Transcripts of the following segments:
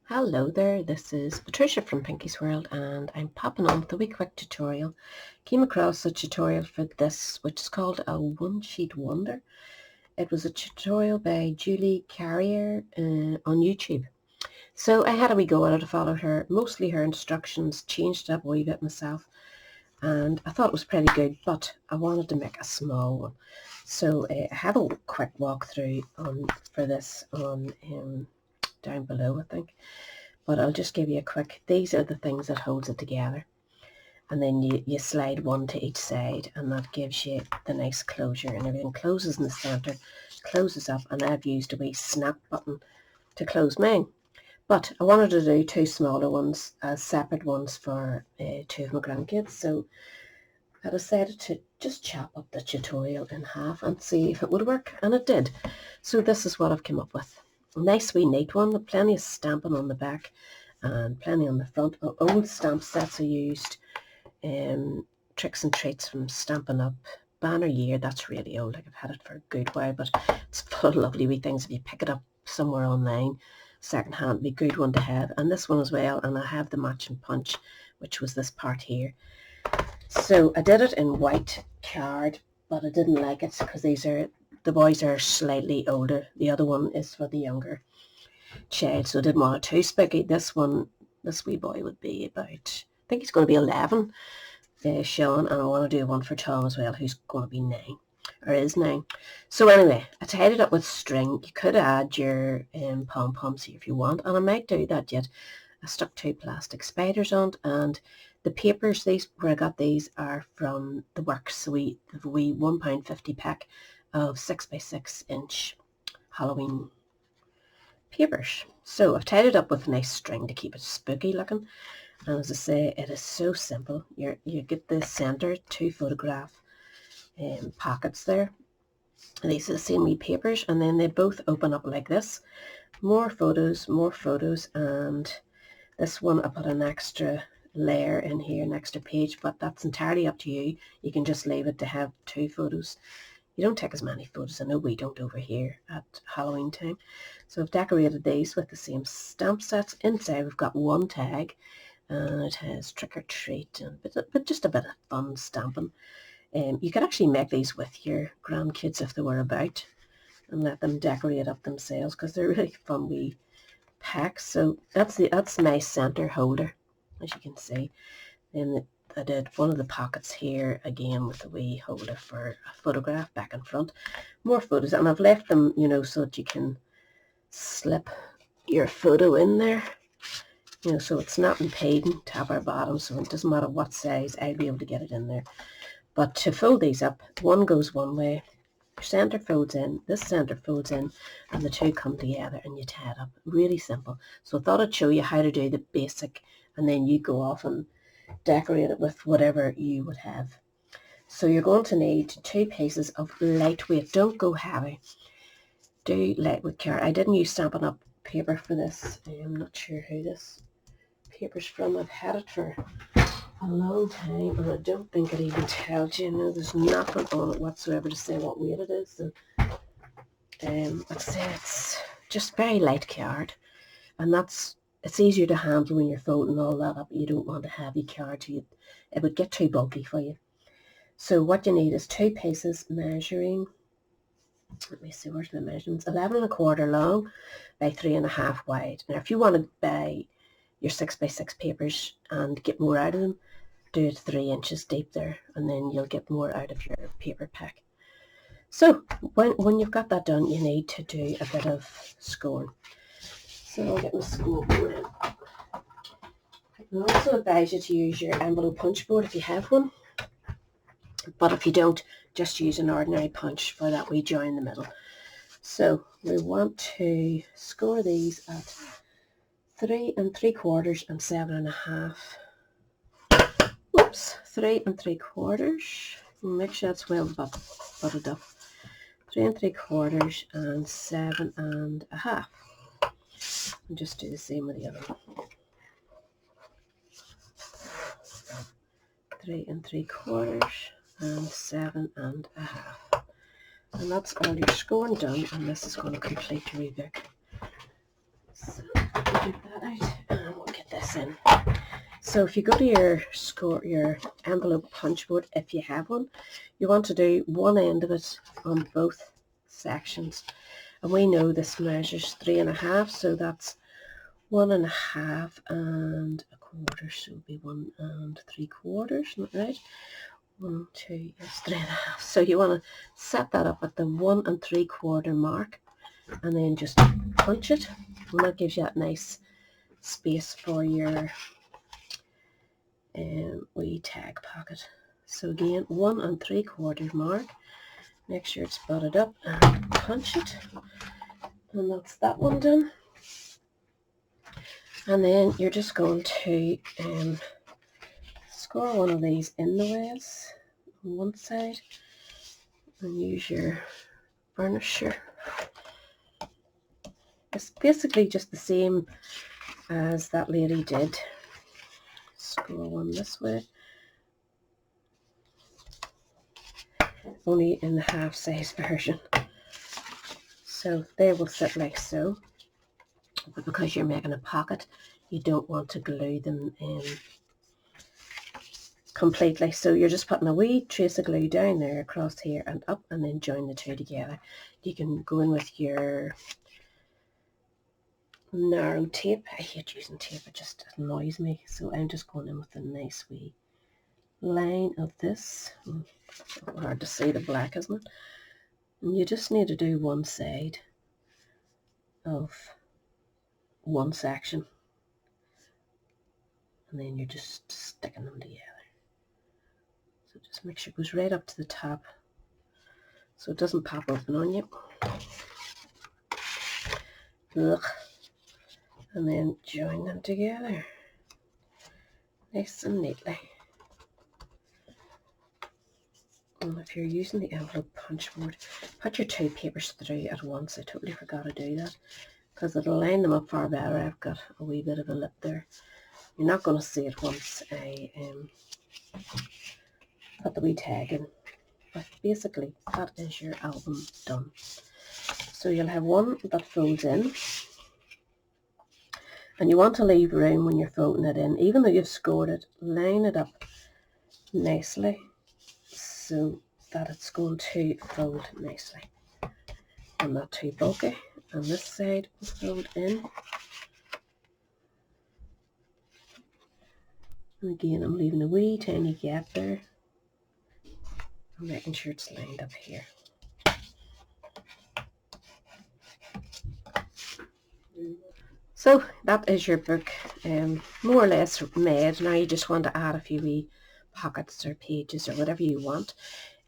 Hello there, this is Patricia from Pinky's World and I'm popping on with a wee quick tutorial. Came across a tutorial for this which is called a one-sheet wonder. It was a tutorial by Julie Carrier on YouTube. So I had a wee go at it, I followed mostly her instructions, changed it up a wee bit myself, and I thought it was pretty good, but I wanted to make a small one. So I have a quick walkthrough for this on down below, I think. But I'll just give you a quick, these are the things that holds it together. And then you slide one to each side and that gives you the nice closure, and everything closes in the centre, closes up, and I've used a wee snap button to close mine. But I wanted to do two smaller ones as separate ones for two of my grandkids, so I decided to just chop up the tutorial in half and see if it would work, and it did. So this is what I've come up with. A nice wee neat one, plenty of stamping on the back and plenty on the front. Old stamp sets I used, Tricks and Treats from Stampin' Up, Banner Year, that's really old, like I've had it for a good while, but it's full of lovely wee things if you pick it up somewhere online. Second hand, be a good one to have, and this one as well, and I have the matching punch, which was this part here. So I did it in white card, but I didn't like it because the boys are slightly older. The other one is for the younger child, so I didn't want it too spooky. This wee boy would be about, I think he's going to be 11, Sean, and I want to do one for Tom as well, who's going to be 9, or is 9. So anyway, I tied it up with string. You could add your pom-poms here if you want, and I might do that yet. I stuck 2 plastic spiders on it, and the papers, where I got these are from the Works, the wee £1.50 pack of 6x6 inch Halloween papers. So I've tied it up with a nice string to keep it spooky looking, and as I say, it is so simple. You get the centre 2 photograph pockets there, and these are the same wee papers, and then they both open up like this. More photos, and this one I put an extra layer in here, an extra page, but that's entirely up to you. You can just leave it to have 2 photos. You don't take as many photos, I know we don't over here at Halloween time. So I've decorated these with the same stamp sets. Inside we've got one tag, and it has trick or treat, but just a bit of fun stamping. You could actually make these with your grandkids if they were about and let them decorate up themselves, because they're really fun wee packs. So that's my centre holder, as you can see. Then I did one of the pockets here again with a wee holder for a photograph back and front. More photos, and I've left them, so that you can slip your photo in there. So it's not impeding top or bottom, so it doesn't matter what size, I'll be able to get it in there. But to fold these up, one goes one way, your centre folds in, this centre folds in, and the two come together and you tie it up. Really simple. So I thought I'd show you how to do the basic, and then you go off and decorate it with whatever you would have. So you're going to need 2 pieces of lightweight, don't go heavy, do lightweight card. I didn't use Stampin' Up paper for this. I'm not sure who this paper's from. I've had it for a long time, and I don't think it even tells you. No, there's nothing on it whatsoever to say what weight it is. So, I'd say it's just very light card, and it's easier to handle when you're folding all that up. You don't want a heavy card, it would get too bulky for you. So what you need is 2 pieces measuring, let me see, where's my measurements, 11 1/4 long by 3 1/2 wide. Now if you want to buy your 6x6 papers and get more out of them, do it 3 inches deep there, and then you'll get more out of your paper pack. So when you've got that done, you need to do a bit of scoring. So I'll get my score board in. I also advise you to use your envelope punch board if you have one, but if you don't, just use an ordinary punch for that wee join in the middle. So we want to score these at 3 3/4 and 7 1/2. Whoops, 3 3/4. Make sure it's well buttered up. 3 3/4 and 7 1/2. And just do the same with the other one. 3 3/4 and 7 1/2. And that's all your scoring done, and this is going to complete your wee book. So get that out. this in. So if you go to your envelope punch board, if you have one, you want to do one end of it on both sections. And we know this measures 3.5, so that's 1.5 and a quarter, so it'll be 1 3/4, isn't that right? 1, 2, yes, 3.5. So you want to set that up at the 1 3/4 mark, and then just punch it, and that gives you that nice space for your wee tag pocket. So again, 1 3/4 mark. Make sure it's butted up and punch it, and that's that one done. And then you're just going to score one of these in the ways on one side and use your burnisher. It's basically just the same as that lady did. Score one this way, only in the half size version. So they will sit like so, but because you're making a pocket, you don't want to glue them in completely. So you're just putting a wee trace of glue down there, across here and up, and then join the two together. You can go in with your narrow tape. I hate using tape, it just annoys me. So I'm just going in with a nice wee line of this. Hard to see the black, isn't it? And you just need to do one side of one section, and then you're just sticking them together. So just make sure it goes right up to the top so it doesn't pop open on you. Ugh. And then join them together nice and neatly. And if you're using the envelope punch board, put your two papers through at once. I totally forgot to do that because it'll line them up far better. I've got a wee bit of a lip there. You're not going to see it once I put the wee tag in. But basically, that is your album done. So you'll have one that folds in. And you want to leave room when you're folding it in. Even though you've scored it, line it up nicely so that it's going to fold nicely and not too bulky. And this side will fold in. And again, I'm leaving a wee tiny gap there. I'm making sure it's lined up here. So that is your book more or less made. Now you just want to add a few wee pockets or pages or whatever you want.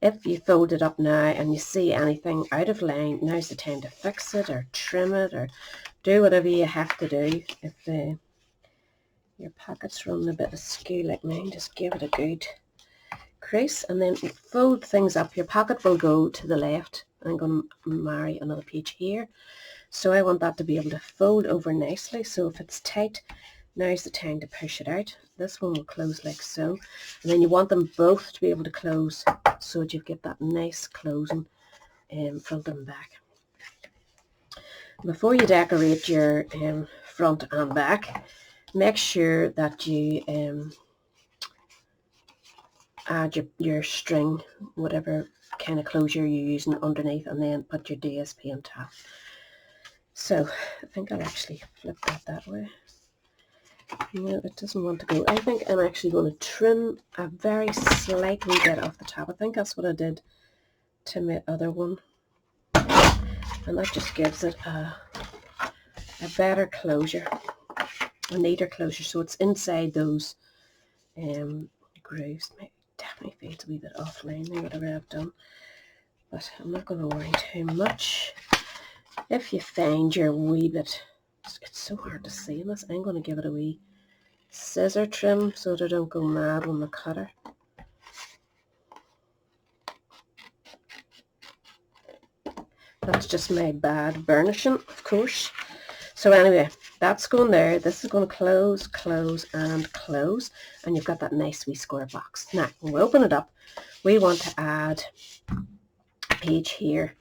If you fold it up now and you see anything out of line, now's the time to fix it or trim it or do whatever you have to do. If your pocket's running a bit askew like mine, just give it a good crease and then fold things up. Your pocket will go to the left. I'm going to marry another page here. So I want that to be able to fold over nicely. So if it's tight, now's the time to push it out. This one will close like so. And then you want them both to be able to close so that you get that nice closing front and back. Before you decorate your front and back, make sure that you add your string, whatever kind of closure you're using underneath, and then put your DSP on top. So I think I'll actually flip that way. No, it doesn't want to go. I think I'm actually going to trim a very slight wee bit off the top. I think that's what I did to my other one. And that just gives it a better closure, a neater closure. So it's inside those grooves. It definitely feels a wee bit offline there, whatever I've done. But I'm not going to worry too much. If you find your wee bit, it's so hard to see in this, I'm going to give it a wee scissor trim so that I don't go mad on the cutter. That's just my bad burnishing, of course. So anyway, that's going there. This is going to close, close, and close. And you've got that nice wee square box. Now, when we open it up, we want to add a page here.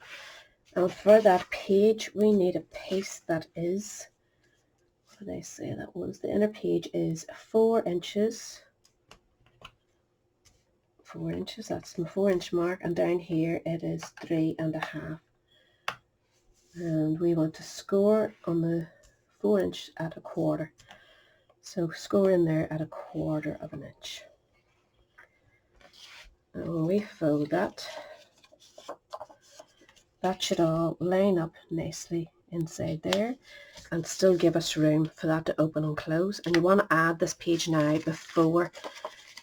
And for that page, we need a piece that is, what did I say that was? The inner page is 4 inches. 4 inches, that's my 4-inch mark, and down here it is 3.5. And we want to score on the 4 inch at 1/4. So score in there at 1/4 of an inch. And when we fold that, that should all line up nicely inside there and still give us room for that to open and close. And you want to add this page now before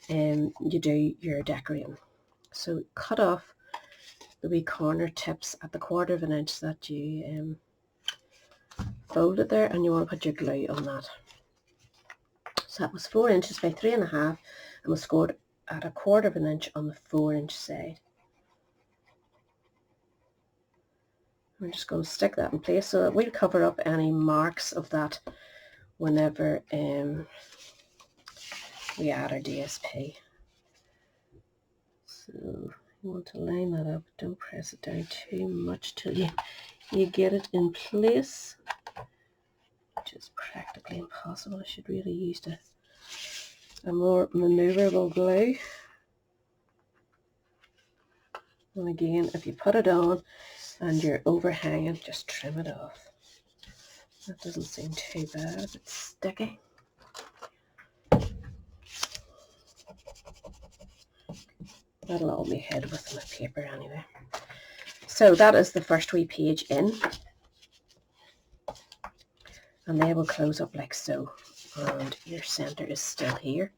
you do your decorating. So cut off the wee corner tips at the 1/4 of an inch that you folded there, and you want to put your glue on that. So that was 4 inches by 3.5, and we scored at 1/4 of an inch on the 4-inch side. We're just going to stick that in place so that we'll cover up any marks of that whenever we add our DSP. So you want to line that up. Don't press it down too much till you get it in place, which is practically impossible. I should really use a more maneuverable glue. And again, if you put it on and you're overhanging, just trim it off. That doesn't seem too bad if it's sticky. That'll all be hid with my paper anyway. So that is the first wee page in. And they will close up like so. And your centre is still here.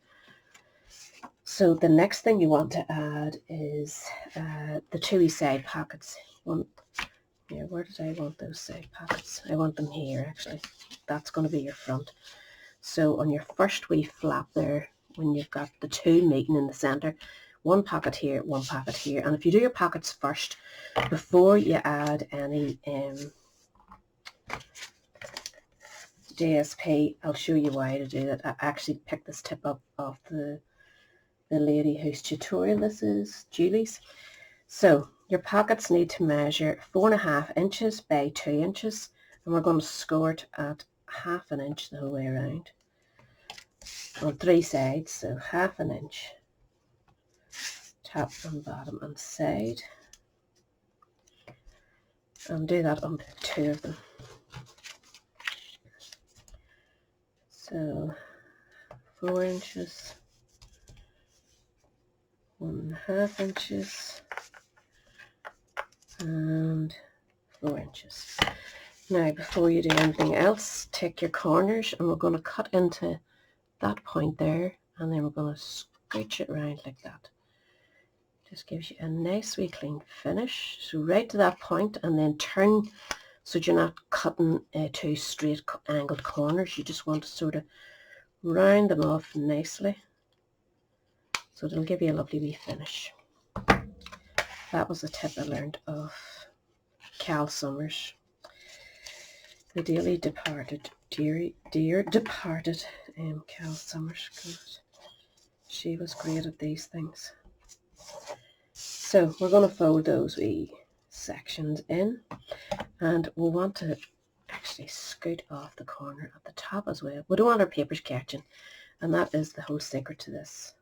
So the next thing you want to add is the 2 wee side pockets. Where did I want those side pockets? I want them here actually. That's going to be your front. So on your first wee flap there, when you've got the 2 meeting in the centre, 1 pocket here, 1 pocket here. And if you do your pockets first, before you add any DSP, I'll show you why to do that. I actually picked this tip up off the lady whose tutorial this is, Julie's. So your pockets need to measure 4.5 inches by 2 inches, and we're going to score it at 1/2 inch the whole way around on 3 sides. So 1/2 inch top and bottom and side, and do that on 2 of them. So 4 inches, 1.5 inches, and 4 inches. Now before you do anything else, take your corners and we're going to cut into that point there, and then we're going to scooch it around like that. Just gives you a nice wee clean finish. So right to that point, and then turn so you're not cutting 2 straight angled corners. You just want to sort of round them off nicely, so it'll give you a lovely wee finish. That was a tip I learned of Cal Summers, the dearly departed, dear departed Cal Summers. God, she was great at these things. So we're going to fold those wee sections in, and we'll want to actually scoot off the corner at the top as well. We don't want our papers catching, and that is the whole secret to this.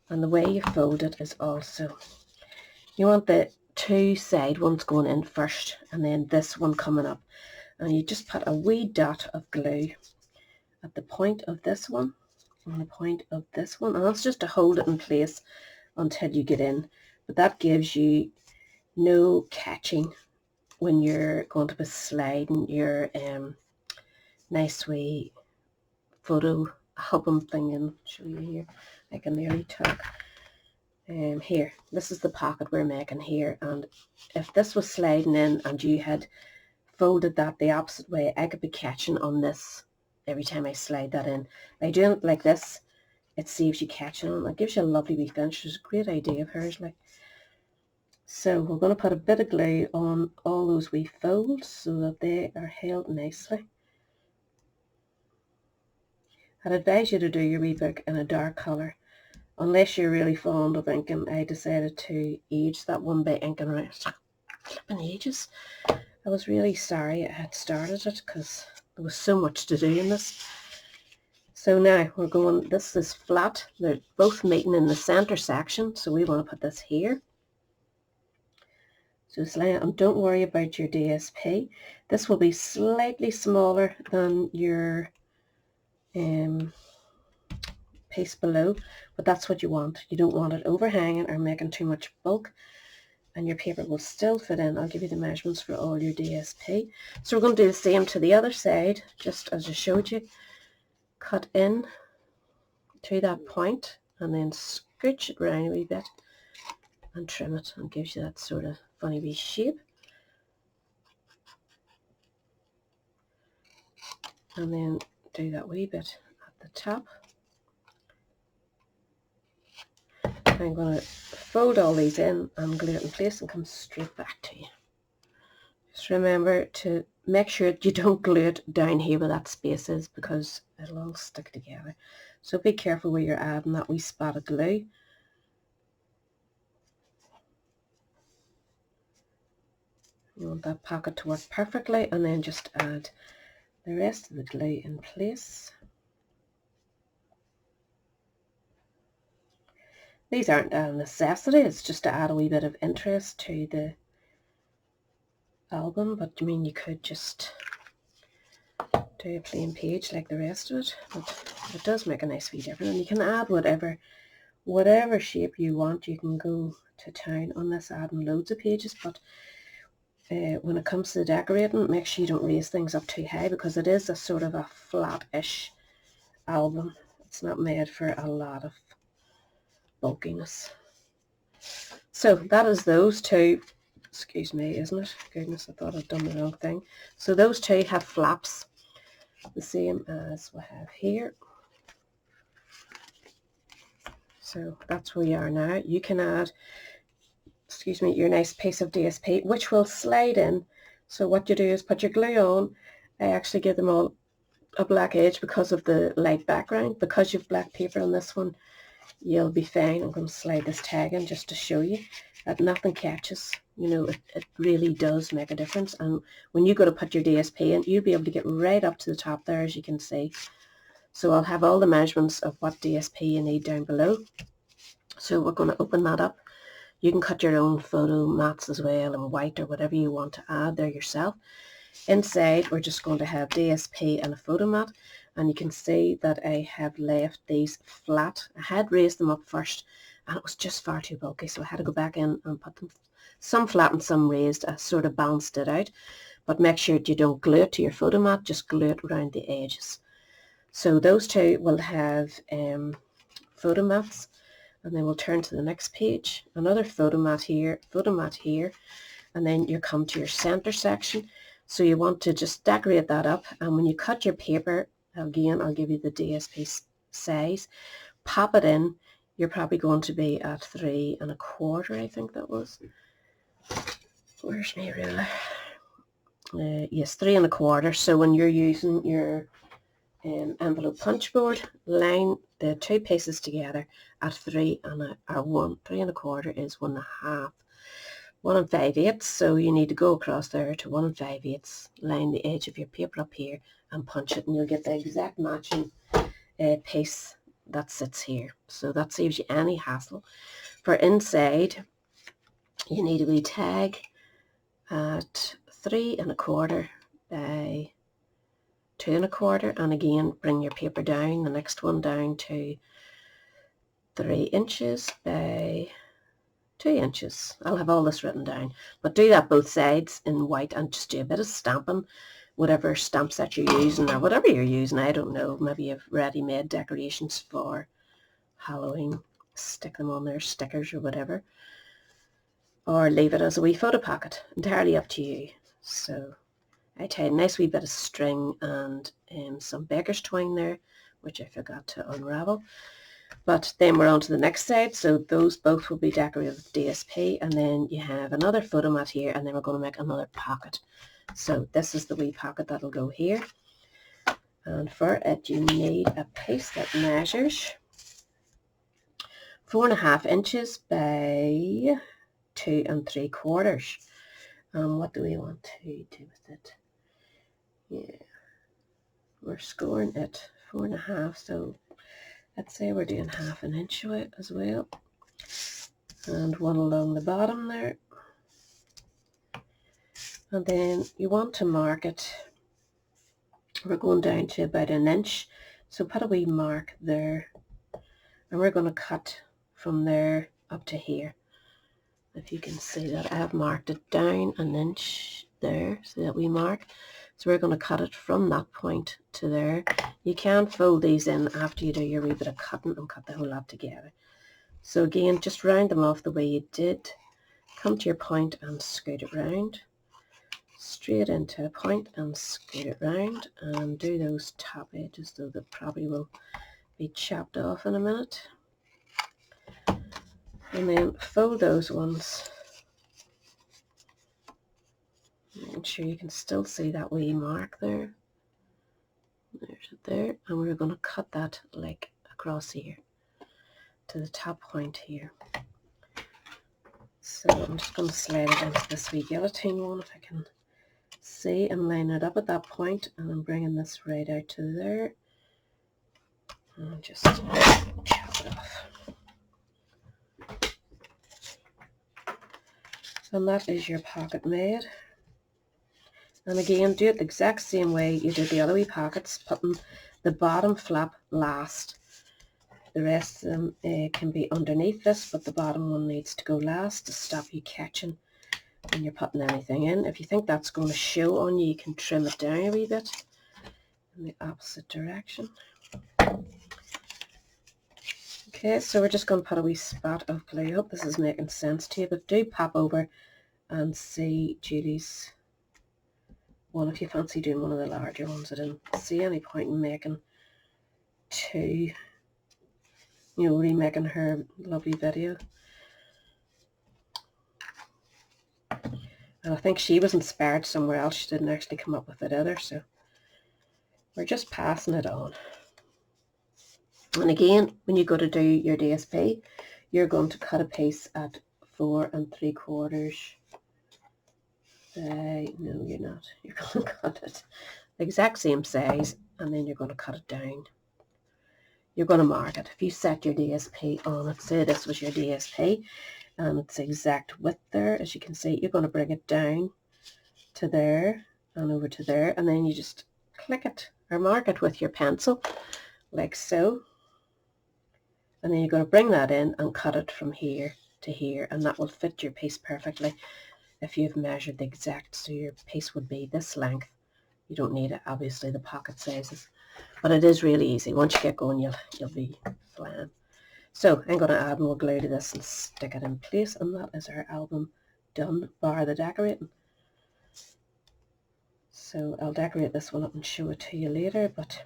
And the way you fold it is also, you want the 2 side ones going in first, and then this one coming up, and you just put a wee dot of glue at the point of this one and the point of this one, and that's just to hold it in place until you get in. But that gives you no catching when you're going to be sliding your nice wee photo album thing in. Show you here. I can nearly talk. Here, this is the pocket we're making here, and if this was sliding in and you had folded that the opposite way, I could be catching on this every time I slide that in. By doing it like this, it saves you catching on. It gives you a lovely wee finish. It's a great idea of hers. So we're going to put a bit of glue on all those wee folds so that they are held nicely. I'd advise you to do your wee book in a dark colour. Unless you're really fond of inking, I decided to age that one by inking around. Flipping ages. I was really sorry I had started it, because There was so much to do in this. So now we're going, this is flat. They're both meeting in the center section, so we want to put this here. So and don't worry about your DSP. This will be slightly smaller than your piece below, but that's what you want. You don't want it overhanging or making too much bulk, and your paper will still fit in. I'll give you the measurements for all your DSP. So we're going to do the same to the other side, just as I showed you. Cut in to that point and then scooch it round a wee bit and trim it, and gives you that sort of funny wee shape. And then do that wee bit at the top. I'm going to fold all these in and glue it in place and come straight back to you. Just remember to make sure you don't glue it down here where that space is, because it'll all stick together. So be careful where you're adding that wee spot of glue. You want that pocket to work perfectly, and then just add the rest of the glue in place. These aren't a necessity, it's just to add a wee bit of interest to the album, but I mean, you could just do a plain page like the rest of it, but it does make a nice wee difference. And you can add whatever shape you want. You can go to town on this, adding loads of pages, but when it comes to decorating, make sure you don't raise things up too high, because it is a sort of a flat-ish album. It's not made for a lot of bulkiness. So that is those two. Excuse me, isn't it? Goodness, I thought I'd done the wrong thing. So those two have flaps, the same as we have here. So that's where you are now. You can add, excuse me, your nice piece of DSP, which will slide in. So what you do is put your glue on. I actually give them all a black edge because of the light background. Because you've black paper on this one, you'll be fine. I'm going to slide this tag in just to show you that nothing catches. You know, it really does make a difference. And when you go to put your DSP in, you'll be able to get right up to the top there, as you can see. So I'll have all the measurements of what DSP you need down below. So we're going to open that up. You can cut your own photo mats as well, in white or whatever you want to add there yourself. Inside, we're just going to have DSP and a photo mat, and you can see that I have left these flat. I had raised them up first, and it was just far too bulky, so I had to go back in and put them some flat and some raised. I sort of balanced it out, but make sure that you don't glue it to your photo mat, just glue it around the edges. So those two will have photo mats, and then we'll turn to the next page. Another photo mat here, and then you come to your center section. So you want to just decorate that up, and when you cut your paper, again, I'll give you the DSP size, pop it in. You're probably going to be at 3 1/4, I think that was. Where's my ruler? Yes, 3 1/4. So when you're using your envelope punch board, line the two pieces together at 3 1/4 is 1.5. 1 5/8, so you need to go across there to 1 5/8, line the edge of your paper up here and punch it, and you'll get the exact matching piece that sits here. So that saves you any hassle. For inside, you need a wee tag at 3 1/4 by 2 1/4, and again bring your paper down, the next one down to 3 inches by 2 inches. I'll have all this written down, but do that both sides in white and just do a bit of stamping, whatever stamp set you're using or whatever you're using. I don't know, maybe you've ready-made decorations for Halloween, stick them on there, stickers or whatever, or leave it as a wee photo pocket, entirely up to you. So I tied a nice wee bit of string and some baker's twine there, which I forgot to unravel. But then we're on to the next side, so those both will be decorated with DSP, and then you have another photo mat here, and then we're going to make another pocket. So this is the wee pocket that'll go here, and for it you need a piece that measures 4.5 inches by 2 3/4. What do we want to do with it? Yeah, we're scoring it 4.5, so let's say we're doing 1/2 inch of it as well, and one along the bottom there. And then you want to mark it, we're going down to about 1 inch, so put a wee mark there, and we're going to cut from there up to here. If you can see that, I have marked it down 1 inch there, so that we mark. So we're going to cut it from that point to there. You can fold these in after you do your wee bit of cutting and cut the whole lot together. So again, just round them off the way you did. Come to your point and scoot it round. Straight into a point and scoot it round, and do those top edges, though they probably will be chopped off in a minute. And then fold those ones. Making sure you can still see that wee mark there. There's it there, and we're going to cut that like across here to the top point here. So I'm just going to slide it into this wee guillotine one if I can see. I'm lining it up at that point, and I'm bringing this right out to there, and just chop it off. And that is your pocket made. And again, do it the exact same way you did the other wee pockets, putting the bottom flap last. The rest of them can be underneath this, but the bottom one needs to go last to stop you catching when you're putting anything in. If you think that's going to show on you, you can trim it down a wee bit in the opposite direction. Okay, so we're just going to put a wee spot of glue. I hope this is making sense to you, but do pop over and see Julie's one if you fancy doing one of the larger ones. I didn't see any point in making two, you know, remaking her lovely video. And I think she was inspired somewhere else. She didn't actually come up with it either, so we're just passing it on. And again, when you go to do your DSP, you're going to cut a piece at 4 3/4. No, you're not. You're going to cut it the exact same size, and then you're going to cut it down. You're going to mark it. If you set your DSP on it, say this was your DSP, and it's the exact width there, as you can see, you're going to bring it down to there and over to there, and then you just click it or mark it with your pencil, like so. And then you're going to bring that in and cut it from here to here, and that will fit your piece perfectly. If you've measured the exact, so your piece would be this length. You don't need it, obviously, the pocket sizes, but it is really easy. Once you get going, you'll be flying. So I'm going to add more glue to this and stick it in place, and that is our album done, bar the decorating. So I'll decorate this one up and show it to you later, but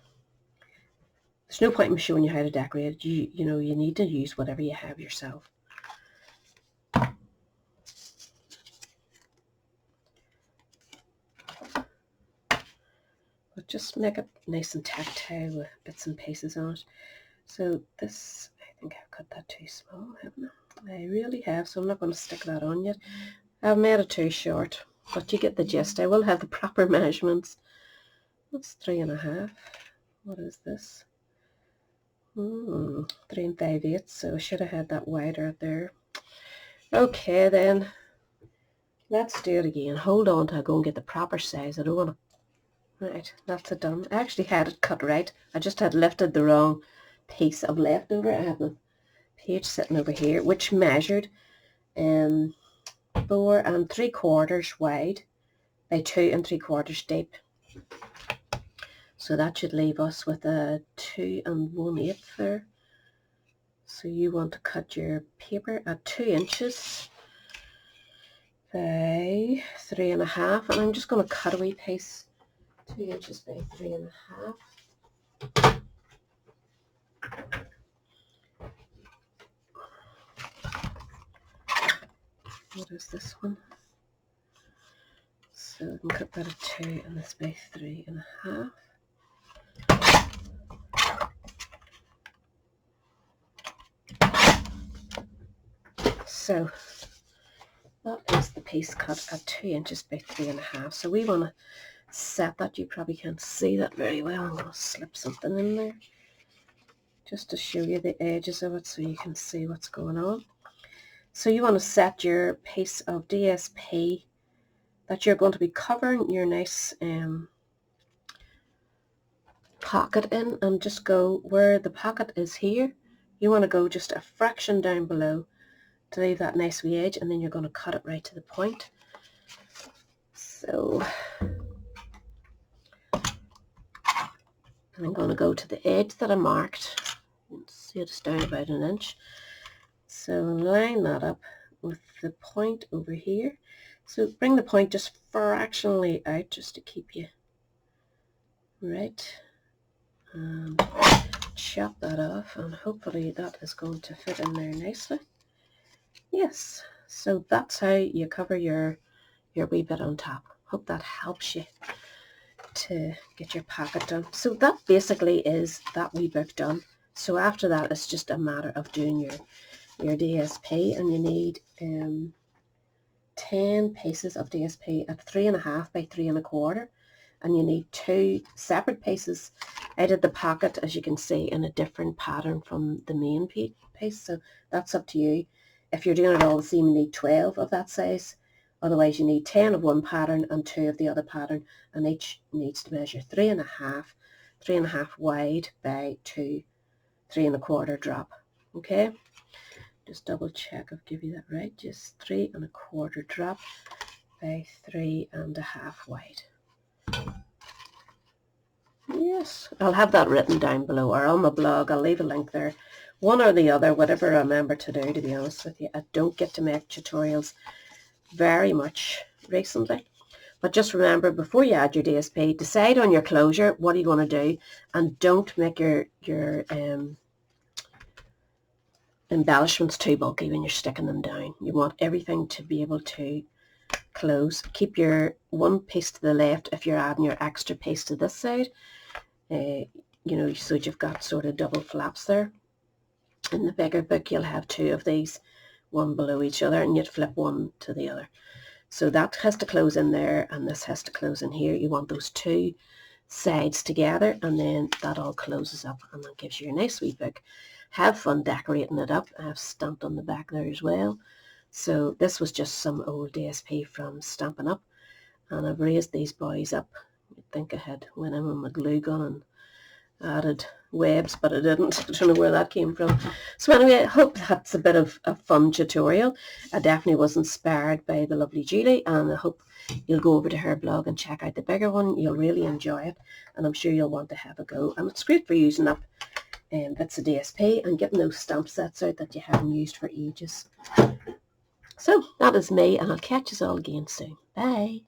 there's no point in showing you how to decorate it. You know, you need to use whatever you have yourself. But just make it nice and tactile with bits and pieces on it. So this, I think I've cut that too small, haven't I? I really have, so I'm not going to stick that on yet. I've made it too short, but you get the gist. I will have the proper measurements. That's 3 1/2. What is this? 3 5/8, so I should have had that wider there. Okay then, let's do it again. Hold on till I go and get the proper size. I don't want to... Right, that's it done. I actually had it cut right. I just had lifted the wrong piece of leftover. I have the page sitting over here, which measured 4 3/4 wide by 2 3/4 deep. So that should leave us with a 2 1/8 there. So you want to cut your paper at 2 inches by 3 1/2, and I'm just going to cut a wee piece 2 inches by 3 1/2. What is this one? So I can cut that at 2 and this by 3 1/2. So that is the piece cut at 2 inches by 3 1/2. So we want to set that. You probably can't see that very well. I'm going to slip something in there just to show you the edges of it so you can see what's going on. So you want to set your piece of DSP that you're going to be covering your nice pocket in, and just go where the pocket is here. You want to go just a fraction down below to leave that nice wee edge, and then you're going to cut it right to the point. So I'm going to go to the edge that I marked. You can see it's down about 1 inch. So line that up with the point over here. So bring the point just fractionally out just to keep you right. And chop that off, and hopefully that is going to fit in there nicely. Yes, so that's how you cover your wee bit on top. Hope that helps you to get your pocket done. So that basically is that wee book done. So after that, it's just a matter of doing your DSP, and you need 10 pieces of DSP at 3.5 by 3.25, and you need 2 separate pieces out of the pocket, as you can see, in a different pattern from the main piece. So that's up to you. If you're doing it all the same, you need 12 of that size. Otherwise, you need 10 of one pattern and 2 of the other pattern, and each needs to measure 3.5 wide by 2, 3.25 drop. Okay, just double check I've given you that right. Just 3.25 drop by 3.5 wide. Yes, I'll have that written down below or on my blog. I'll leave a link there. One or the other, whatever I remember to do, to be honest with you. I don't get to make tutorials very much recently. But just remember, before you add your DSP, decide on your closure. What are you going to do? And don't make your embellishments too bulky when you're sticking them down. You want everything to be able to close. Keep your one piece to the left if you're adding your extra piece to this side. You know, so you've got sort of double flaps there. In the bigger book, you'll have 2 of these, one below each other, and you'd flip one to the other. So that has to close in there, and this has to close in here. You want those 2 sides together, and then that all closes up, and that gives you a nice wee book. Have fun decorating it up. I have stamped on the back there as well. So this was just some old DSP from Stampin' Up, and I've raised these boys up. You'd think I had went in with my glue gun and added webs, but I didn't. I don't know where that came from. So anyway, I hope that's a bit of a fun tutorial. I definitely was inspired by the lovely Julie, and I hope you'll go over to her blog and check out the bigger one. You'll really enjoy it, and I'm sure you'll want to have a go. And it's great for using up bits of DSP and getting those stamp sets out that you haven't used for ages. So that is me, and I'll catch you all again soon. Bye.